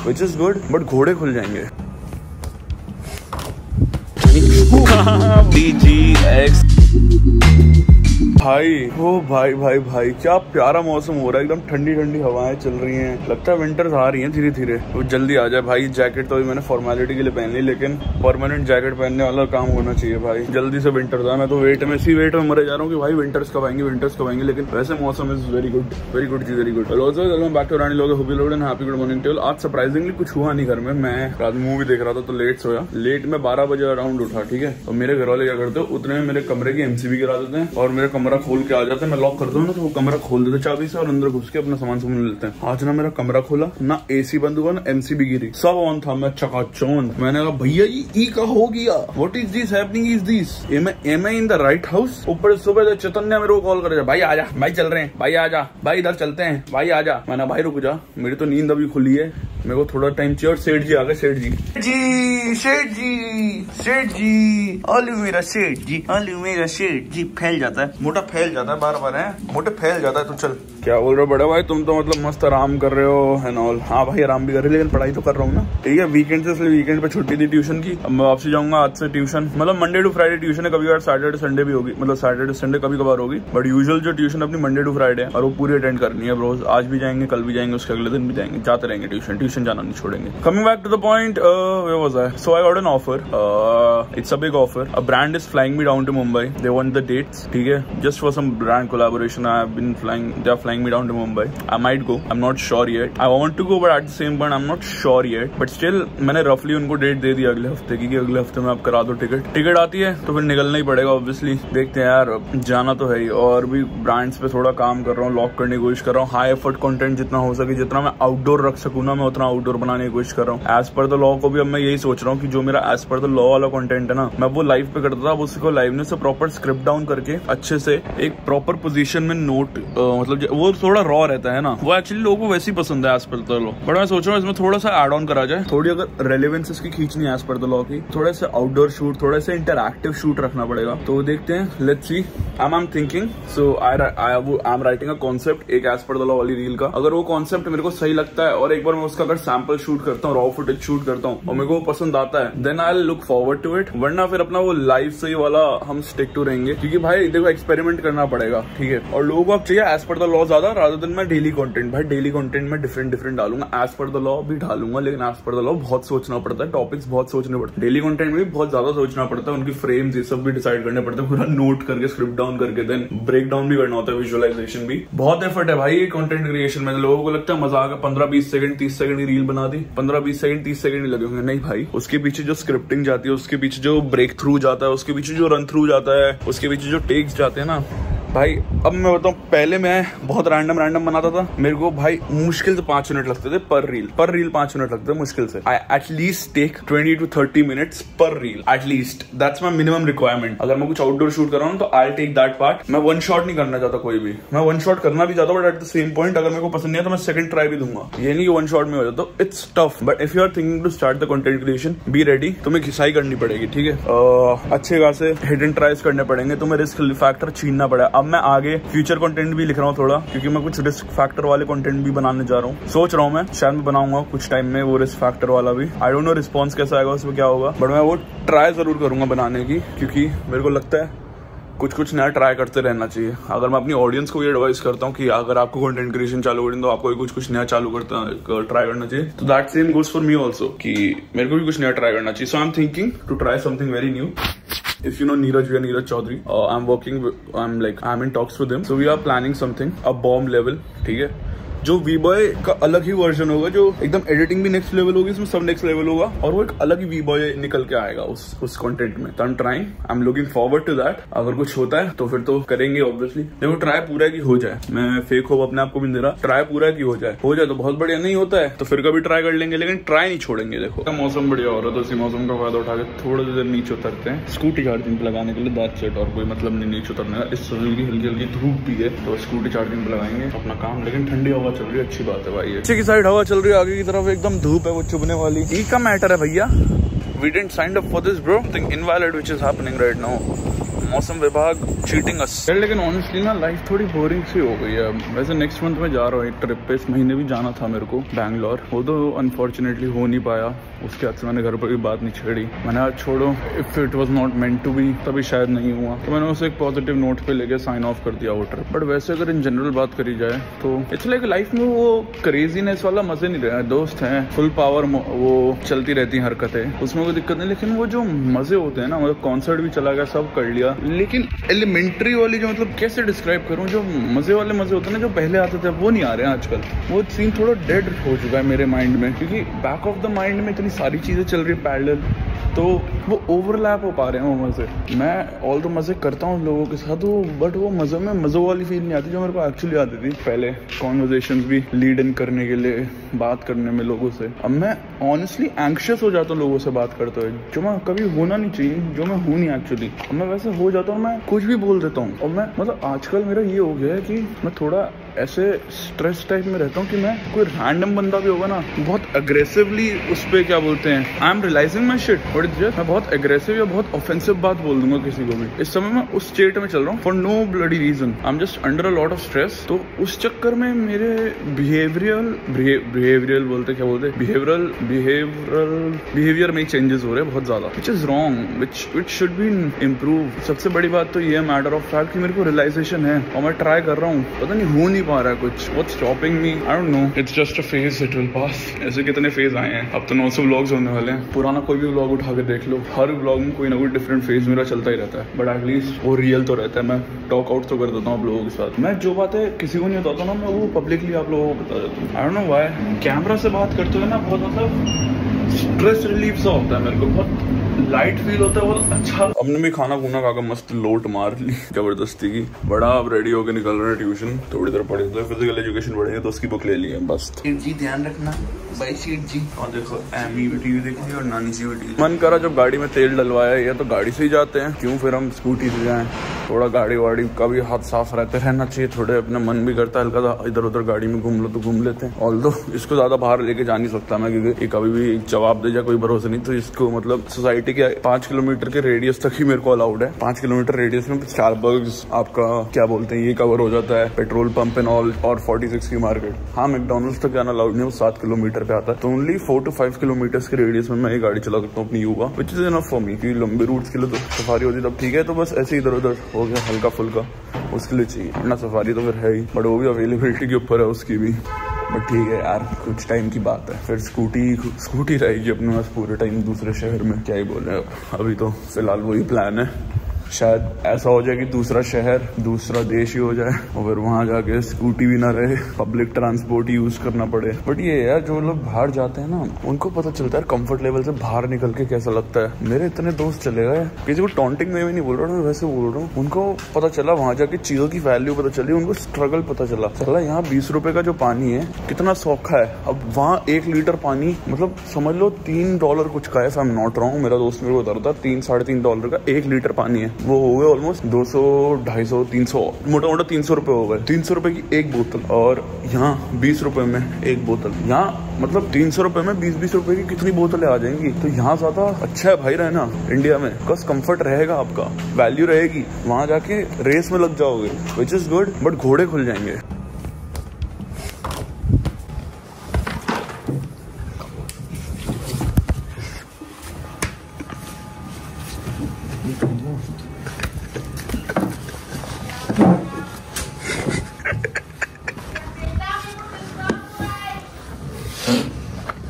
Which is good, but घोड़े खुल जाएंगे। DGX भाई, ओ भाई भाई भाई, क्या प्यारा मौसम हो रहा है, एकदम ठंडी ठंडी हवाएं चल रही हैं। लगता है विंटर्स आ रही हैं धीरे धीरे, तो जल्दी आ जाए भाई। जैकेट तो अभी मैंने फॉर्मेलिटी के लिए पहन ली, लेकिन परमानेंट जैकेट पहनने वाला काम होना चाहिए भाई। जल्दी से विंटर्स आए। मैं तो वेट में, इसी वेट में मरे जा रहा हूँ कि भाई विंटर्स कब आएंगे, विंटर्स कब आएंगे। लेकिन वैसे मौसम is very good, very good जी, वेरी गुड। बैक टू रानी लोग, हुबी लोड and happy good morning to all. आज सरप्राइजिंगली कुछ हुआ नहीं घर में। मैं रात में मूवी देख रहा था तो लेट सोया, लेट में 12 बजे अराउंड उठा, ठीक है। तो मेरे घर वाले क्या करते हो, उतने में मेरे कमरे की MCB गिरा देते हैं और मेरा कमरा खोल के आ जाते हैं। मैं लॉक करता हूँ ना, तो वो कमरा खोल देते चाबी से और अंदर घुस के अपना सामान सामान लेते हैं। आज ना मेरा कमरा खोला, ना AC बंद हुआ, ना MCB गिरी, सब ऑन था। मैं चकाचौंध। मैंने कहा भैया ये का हो गया, what is this happening, is this am I in the right house. ऊपर सुबह चैतन्य मेरे को कॉल करे, भाई आजा, भाई चल रहे हैं, भाई आजा, भाई इधर चलते हैं, भाई आजा। मैंने भाई रुक जा, मेरी तो नींद अभी खुली है, मेरे को थोड़ा टाइम चाहिए। और सेठ जी आ गए, सेठ जी आलू मेरा सेठ जी, आलू मेरा सेठ जी। फैल जाता है, मोटा फैल जाता है, बार बार है मोटे फैल जाता है। तो चल, क्या बोल रहे हो बड़े भाई, तुम तो मतलब मस्त आराम कर रहे हो एंड ऑल। हाँ भाई आराम भी कर रहे, लेकिन पढ़ाई तो कर रहा हूँ ना, ठीक है। वीकेंड से, इसलिए वीकेंड पे छुट्टी थी ट्यूशन की। अब मैं वापसी जाऊंगा आज से ट्यूशन, मतलब मंडे टू फ्राइडे ट्यूशन है। कभी बार सैटरडे संडे भी होगी, मतलब सैटरडे संडे कभी कभार होगी, बट यूजुअल जो ट्यूशन अपनी मंडे टू फ्राइडे है, और वो पूरी अटेंड करनी है रोज। आज भी जाएंगे, कल भी जाएंगे, उसके अगले दिन भी जाएंगे, जाते रहेंगे ट्यूशन, ट्यूशन जाना नहीं छोड़ेंगे। Coming back to the point, where was I? So I got an offer. It's a big offer. A brand is flying me down to Mumbai. They want the dates. ठीक है, just for some brand collaboration. I have been flying. They are flying me down to Mumbai. I might go. I'm not sure yet. I want to go, but at the same point, I'm not sure yet. But still, मैंने roughly उनको date दे दी अगले हफ्ते की, कि अगले हफ्ते में आप करा दो टिकट। टिकट आती है तो फिर निकलना ही पड़ेगा ऑब्वियसली। देखते हैं यार, जाना तो है ही। और भी ब्रांड्स पे थोड़ा काम कर रहा हूँ, लॉक करने की कोशिश कर रहा हूँ। हाई एफर्ट कंटेंट जितना हो सके, जितना मैं आउटडोर रख सकूँ ना, मैं उतना आउटडोर बनाने की कोशिश कर रहा हूँ। एज पर द लॉ को भी अब मैं यही सोच रहा हूँ कि जो मेरा एज पर द लॉ वाला कंटेंट है ना, मैं वो लाइव पे करता था। अब उसको लाइव में से प्रॉपर स्क्रिप्ट डाउन करके अच्छे से एक प्रॉपर पोजीशन में नोट, मतलब वो थोड़ा रॉ रहता है ना, वो एक्चुअली लोगों को वैसे ही पसंद है as per the law. But मैं सोच रहा हूँ इसमें थोड़ा सा एड ऑन करा जाए, थोड़ी अगर रेलेवेंस इसकी खींचनी है एज पर द लॉ की, थोड़े से आउटडोर शूट, थोड़े से इंटरएक्टिव शूट रखना पड़ेगा। तो देखते हैं, let's see. I am thinking, so I am writing a concept, एक एज पर द लॉ वाली रील का। अगर वो कॉन्सेप्ट मेरे को सही लगता है और एक बार मैं उसका अगर सैंपल शूट करता हूँ, रॉ फुटेज शूट करता हूँ और मेरे को पसंद आता है, then I will look forward to it. वरना फिर अपना वो लाइव सही वाला हम स्टिक टू रहेंगे, क्योंकि भाई देखो एक्सपेरिमेंट करना पड़ेगा, ठीक है। और लोगों को अब चाहिए एज पर द लॉ ज्यादा, रादर देन मैं डेली कंटेंट। भाई डेली कंटेंट में डिफरेंट डालूंगा, एज पर द लॉ भी डालूंगा, लेकिन एज पर द लॉ बहुत सोचना पड़ता है, टॉपिक्स बहुत सोचने पड़ते हैं। डेली कंटेंट में भी बहुत ज्यादा सोचना पड़ता है, उनकी फ्रेम्स ये सब भी डिसाइड करने पड़ते हैं, पूरा नोट करके स्क्रिप्ट डाउन करके, देन ब्रेक डाउन भी करना होता है, विजुअलाइजेशन भी। बहुत एफर्ट है भाई ये कंटेंट क्रिएशन में। लोगों को लगता है मजाक है, 15-20 सेकंड 30 सेकंड की रील बना दी, 15-20 सेकंड 30 सेकंड ही लगे होंगे। नहीं भाई, उसके पीछे जो स्क्रिप्टिंग जाती है, उसके पीछे जो ब्रेक थ्रू जाता है, उसके पीछे जो रन थ्रू जाता है, उसके पीछे जो टेक्स जाते हैं ना भाई। अब मैं बताऊं, पहले मैं बहुत रैंडम बनाता था, मेरे को भाई मुश्किल से 5 मिनट लगते थे पर रील 5 मिनट लगते थे मुश्किल से। I at least take 20 to 30 minutes पर reel, at least that's my minimum requirement. अगर मैं कुछ आउटडोर शूट कर रहा हूँ तो आई टेक दैट पार्ट। मैं वन शॉट नहीं करना चाहता कोई भी, मैं वन शॉट करना भी चाहता हूँ, but at the same point अगर मेरे को पसंद नहीं है तो मैं सेकंड ट्राई भी दूंगा। ये नहीं कि वन शॉट में हो जाता, it's tough. But if you are thinking to start the content creation, be ready. तुम्हें घिसाई करनी पड़ेगी, ठीक है। अच्छे खासे हिडन ट्राइज करने पड़ेंगे, तुम्हें रिस्क फैक्टर छीनना पड़ेगा। अब मैं आगे फ्यूचर कंटेंट भी लिख रहा हूँ थोड़ा, क्योंकि मैं कुछ रिस्क फैक्टर वाले कंटेंट भी बनाने जा रहा हूँ। सोच रहा हूँ मैं शायद मैं बनाऊंगा कुछ टाइम में वो रिस्क फैक्टर वाला भी। आई डोंट नो रिस्पॉन्स कैसा आएगा, उसमें क्या होगा, बट मैं वो ट्राई जरूर करूंगा बनाने की, क्योंकि मेरे को लगता है कुछ नया ट्राई करते रहना चाहिए। अगर मैं अपनी ऑडियंस को ये एडवाइस करता हूँ कि अगर आपको कंटेंट क्रिएशन चालू करनी तो आपको कुछ नया चालू ट्राई करना चाहिए, तो that same goes for me also, कि मेरे को भी कुछ नया ट्राई करना चाहिए। So I am thinking to try something very new. If you know Neeraj, we are Neeraj Chaudhary. I'm in talks with him. So we are planning something, a bomb level, ठीक है। जो V-Boy का अलग ही version होगा, जो एकदम editing भी next level होगी, इसमें सब नेक्स्ट लेवल होगा, और वो एक अलग ही V-Boy निकल के आएगा उस कंटेंट में। तो I'm trying, I'm looking forward to that। अगर कुछ होता है तो फिर तो करेंगे ऑब्वियसली। देखो ट्राई पूरा की हो जाए, मैं फेक होप अपने आप को भी दे रहा, ट्राई पूरा की हो जाए तो बहुत बढ़िया। नहीं होता है तो फिर कभी ट्राई कर लेंगे, लेकिन ट्राई नहीं छोड़ेंगे। देखो मौसम बढ़िया हो रहा है, तो इसी मौसम का फायदा उठा के थोड़ा देर नीचे उतरते हैं स्कूटी चार्जिंग पे लगाने के लिए। दैट्स इट, और कोई मतलब नहीं नीचे उतरने का। इस हल्की धूप भी है तो स्कूटी चार्जिंग पे लगाएंगे अपना काम, लेकिन ठंडी हवा चल रही है, अच्छी बात है भाई। पीछे की साइड हवा चल रही है, आगे की तरफ एकदम धूप है, वो चुभने वाली। ये का मैटर है भैया, we didn't sign up for this bro, something invalid which is happening right now। मौसम विभाग चीटिंग अस। लेकिन ऑनेस्टली ना लाइफ थोड़ी बोरिंग सी हो गई है। वैसे नेक्स्ट मंथ में जा रहा हूँ एक ट्रिप पे, इस महीने भी जाना था मेरे को बैंगलोर, वो तो अनफॉर्चुनेटली हो नहीं पाया। उसके बाद से मैंने घर पर भी बात नहीं छेड़ी, मैंने आज छोड़ो, if it was not meant to be, तभी शायद नहीं हुआ, तो मैंने उसे एक पॉजिटिव नोट पे लेके साइन ऑफ कर दिया वो ट्रिप। बट वैसे अगर इन जनरल बात करी जाए तो इट्स लाइक लाइफ में वो क्रेजीनेस वाला मजे नहीं रहे। दोस्त हैं, फुल पावर, वो चलती रहती हैं हरकतें, उसमें कोई दिक्कत नहीं, लेकिन वो जो मजे होते हैं ना, मतलब कॉन्सर्ट भी चला गया, सब कर लिया, लेकिन एलिमेंट्री वाली जो, मतलब कैसे डिस्क्राइब करूँ, जो मजे वाले मजे होते हैं ना जो पहले आते थे, वो नहीं आ रहे हैं आजकल। वो सीन थोड़ा डेड हो चुका है मेरे माइंड में, क्योंकि बैक ऑफ द माइंड में इतनी सारी चीजें चल रही है पैरेलल, तो वो ओवरलैप हो पा रहे हैं वो मजे। मैं ऑल तो मजे करता हूँ लोगों के साथ, बट वो मजे में मज़ों वाली फील नहीं आती जो मेरे को एक्चुअली आती थी पहले, कॉन्वर्जेशंस भी लीड इन करने के लिए, बात करने में लोगों से। अब मैं ऑनेस्टली एंग्शियस हो जाता हूँ लोगों से बात करते हुए, जो मैं कभी होना नहीं चाहिए, जो मैं हूँ नहीं एक्चुअली। अब मैं वैसे हो जाता हूँ, मैं कुछ भी बोल देता हूँ। और मैं मतलब आजकल मेरा ये हो गया है कि मैं थोड़ा ऐसे स्ट्रेस टाइप में रहता हूँ कि मैं, कोई रैंडम बंदा भी होगा ना, बहुत अग्रेसिवली उस पर क्या बोलते हैं, I am realising my shit, but just मैं बहुत अग्रेसिव या बहुत ऑफेंसिव बात बोल दूंगा किसी को भी। इस समय मैं उस स्टेट में चल रहा हूँ for no bloody reason, I am just under a lot of stress. तो उस चक्कर में मेरे बिहेवियरल बोलते, क्या बोलते, बिहेवियर में चेंजेस हो रहे हैं बहुत ज्यादा, which is wrong, which should be improve. सबसे बड़ी बात तो ये मैटर ऑफ फैक्ट कि मेरे को रियलाइजेशन है और मैं ट्राई कर रहा हूँ, पता नहीं हो नहीं पा रहा है कुछ। What's stopping me? I don't know. It's just a phase. It will pass. ऐसे कितने फेज आए हैं, अब तो 900 व्लॉग्स होने वाले हैं। पुराना कोई भी व्लॉग उठा के देख लो, हर व्लॉग में कोई ना कोई डिफरेंट फेज मेरा चलता ही रहता है, बट एटलीस्ट वो रियल तो रहता है। मैं टॉक आउट तो कर देता हूँ आप लोगों के साथ। मैं जो बातें किसी को नहीं बताता ना, मैं वो पब्लिकली आप लोगों को बता देता हूँ। I don't know why. Camera से बात करते हुए ना बहुत मतलब स्ट्रेस रिलीफ सा होता है मेरे को, बहुत लाइट फील होता है, बहुत अच्छा। हमने भी खाना खूना खा कर मस्त लोट मार ली जबरदस्ती की। बड़ा अब रेडी होकर निकल रहे हैं ट्यूशन, थोड़ी देर पढ़े तो फिजिकल एजुकेशन पढ़ेंगे, तो उसकी बुक ले ली है बस। जी ध्यान रखना भाई, सीट जी। और देखो एमी भी टीवी देख रही है और नानी जी भी टीवी। मन करा जब गाड़ी में तेल डलवाया है तो गाड़ी से ही जाते हैं, क्यों फिर हम स्कूटी से जाएं। थोड़ा गाड़ी वाड़ी का भी हाथ साफ रहते रहना चाहिए, थोड़े अपना मन भी करता है हल्का सा इधर उधर गाड़ी में घूम लो तो घूम लेते हैं। ऑल्दो इसको ज्यादा बाहर लेके जा नहीं सकता मैं, क्योंकि कभी भी जवाब दे जाए कोई भरोसा नहीं, तो इसको मतलब सोसाइटी के 5 किलोमीटर के रेडियस तक ही मेरे को अलाउड है। 5 किलोमीटर रेडियस में स्टारबक्स, आपका क्या बोलते हैं, ये कवर हो जाता है, पेट्रोल पंप एंड ऑल, और 46 की मार्केट। हाँ, मैकडॉनल्ड्स तक जाना अलाउड नहीं, वो 7 किलोमीटर पे आता है, तो ओनली 4 to 5 किलोमीटर के रेडियस में मैं ये गाड़ी चला सकता हूँ अपनी युवा, which is enough for me. लंबे रूट्स के लिए तो सफारी होती तब ठीक है, तो बस ऐसे इधर उधर हो गया हल्का फुल्का, उसके लिए चाहिए, वरना सफारी तो फिर है ही, बट वो भी अवेलेबिलिटी के ऊपर है उसकी भी। बट ठीक है यार, कुछ टाइम की बात है, फिर स्कूटी रहेगी अपने पास पूरे टाइम दूसरे शहर में। क्या ही बोले, अभी तो फिलहाल वही प्लान है। शायद ऐसा हो जाए कि दूसरा शहर, दूसरा देश ही हो जाए, और फिर वहां जाके स्कूटी भी ना रहे, पब्लिक ट्रांसपोर्ट यूज करना पड़े। बट ये यार, जो लोग बाहर जाते हैं ना, उनको पता चलता है कंफर्ट लेवल से बाहर निकल के कैसा लगता है। मेरे इतने दोस्त चले गए, किसी को टॉन्टिंग में भी नहीं बोल रहा हूँ, वैसे बोल रहा हूँ, उनको पता चला वहां जाके चीजों की वैल्यू पता चली, उनको स्ट्रगल पता चला यहाँ 20 रुपए का जो पानी है कितना सौखा है। अब वहाँ 1 लीटर पानी मतलब समझ लो $3 कुछ का है, आई एम नॉट रॉन्ग, मेरा दोस्त मेरे को बता रहा था $3-3.5 का 1 लीटर पानी है। वो हो गए ऑलमोस्ट 200, 250, 300, मोटा मोटा 300 रुपए हो गए। 300 रुपए की एक बोतल, और यहाँ 20 रुपए में एक बोतल। यहाँ मतलब 300 रुपए में 20-20 रुपए की कितनी बोतलें आ जाएंगी। तो यहाँ ज्यादा अच्छा है भाई रहना इंडिया में, बिकॉज कंफर्ट रहेगा, आपका वैल्यू रहेगी। वहां जाके रेस में लग जाओगे, विच इज गुड, बट घोड़े खुल जाएंगे।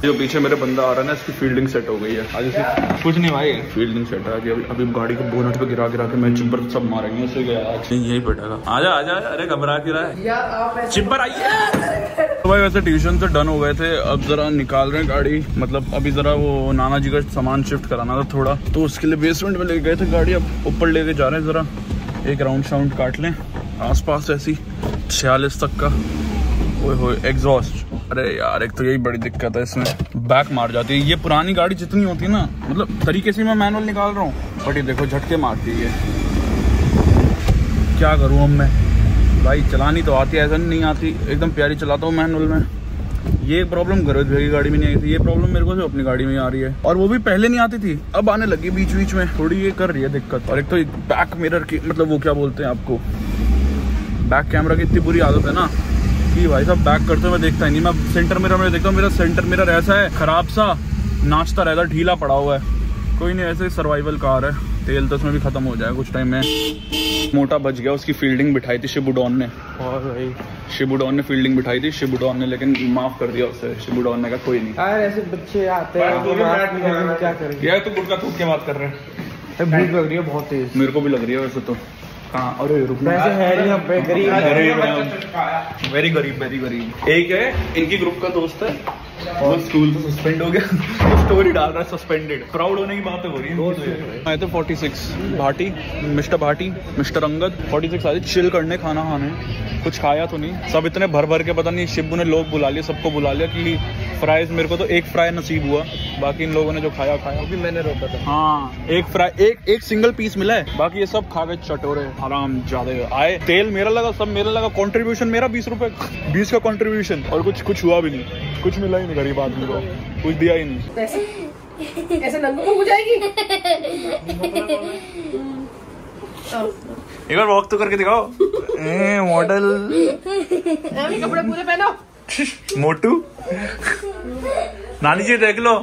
जो पीछे मेरे बंदा आ रहा है ना, इसकी फील्डिंग सेट हो गई है आज। इसे कुछ नहीं भाई, फील्डिंग सेट है अभी गाड़ी को बोनट पे गिरा के मैं चिब्बर सब मारेंगे उसे। गया आज यही बैठेगा। आजा आजा, अरे घबरा क्यों रहा है यार, चिब्बर आइए। तो भाई वैसे ट्यूशन से डन हो गए थे, अब जरा निकाल रहे हैं गाड़ी, मतलब अभी जरा वो नाना जी का सामान शिफ्ट कराना था थोड़ा, तो उसके लिए बेसमेंट में लेके गए थे गाड़ी, अब ऊपर लेके जा रहे हैं। जरा एक राउंड शाउंड काट लें आसपास, ऐसी 46 तक का। ओए होए एग्जॉस्ट, अरे यार एक तो यही बड़ी दिक्कत है, इसमें बैक मार जाती है। ये पुरानी गाड़ी जितनी होती है ना, मतलब तरीके से मैं मैनुअल निकाल रहा हूँ, बट ये देखो झटके मारती है। क्या करूँ अब मैं भाई, चलानी तो आती है, ऐसा नहीं आती, एकदम प्यारी चलाता हूँ मैनुअल में, ये प्रॉब्लम करो भैया की गाड़ी में नहीं आई थी, ये प्रॉब्लम मेरे को जो अपनी गाड़ी में आ रही है, और वो भी पहले नहीं आती थी, अब आने लगी बीच बीच में, थोड़ी ये कर रही है दिक्कत। और एक तो बैक मिरर की मतलब वो क्या बोलते हैं आपको, बैक कैमरा की इतनी बुरी आदत है ना कि भाई साहब बैक करते हुए देखता ही नहीं। मैं सेंटर मिरर में देखता हूँ, मेरा सेंटर मिरर ऐसा है खराब सा, नाचता रहता, ढीला पड़ा हुआ है। कोई नहीं, ऐसे सर्वाइवल कार है, तेल तो उसमें भी खत्म हो जाएगा कुछ टाइम में। मोटा बच गया, उसकी फील्डिंग बिठाई थी शिबुडॉन ने, और भाई शिबुडॉन ने फील्डिंग बिठाई थी शिबुडॉन ने, लेकिन माफ कर दिया उसे। शिबुडॉन ने कहा कोई नहीं यार, ऐसे बच्चे आते हैं क्या करेंगे यार। तू गुटका थूक के बात कर रहे हैं, भूख लग रही है बहुत तेज, मेरे को भी लग रही है वैसे तो। हाँ, अरे वेरी गरीब। एक है इनकी ग्रुप का दोस्त है, वो स्कूल से सस्पेंड हो गया, वो स्टोरी डाल रहा है सस्पेंडेड। प्राउड होने की बात हो रही है। आए थे 46 भाटी, मिस्टर भाटी, मिस्टर अंगद 46 आए चिल करने, खाना खाने, कुछ खाया तो नहीं, सब इतने भर भर के, पता नहीं शिबू ने लोग बुला लिया, सबको बुला लिया कि फ्राइज, मेरे को तो एक फ्राई नसीब हुआ, बाकी इन लोगों ने जो खाया भी मैंने रोका था। हाँ, एक फ्राई, एक सिंगल पीस मिला है, बाकी ये सब खा गए चटोरे आराम ज्यादा आए। तेल मेरा लगा, सब मेरा लगा, कंट्रीब्यूशन मेरा 20 रुपए, 20 का कंट्रीब्यूशन, और कुछ हुआ भी नहीं, कुछ मिला ही नहीं गरीब आदमी को, कुछ दिया ही नहीं। ऐसे नंगू हो जाएगी। एक बार वॉक तो करके दिखाओ। मॉडल कपड़े पूरे पहनो। मोटू नानी जी देख लो।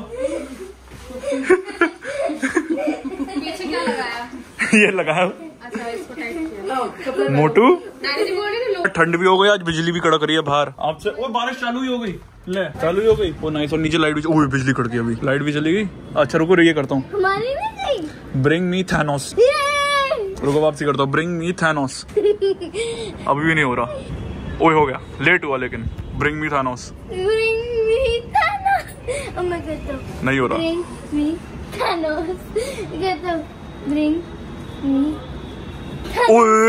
पीछे क्या लगाया? ये लगाया। अच्छा, इसको टाइट किया। मोटू नानी जी बोल रही थी ठंड भी हो गई, आज बिजली भी कड़क रही है बाहर आपसे। वो बारिश चालू ही हो गई, ले चालू ही हो गई। वो नाइस, और नीचे लाइट भी, ओह बिजली कड़की, अभी लाइट भी चली गई। अच्छा रुको, ये करता हूँ, ब्रिंग मी थैनोस। रुको वापसी करता हूँ, ब्रिंग मी थैनोस। अभी भी नहीं हो रहा, ओए हो गया, लेट हुआ लेकिन। ब्रिंग मी थैनोस, नहीं हो रहा। ओए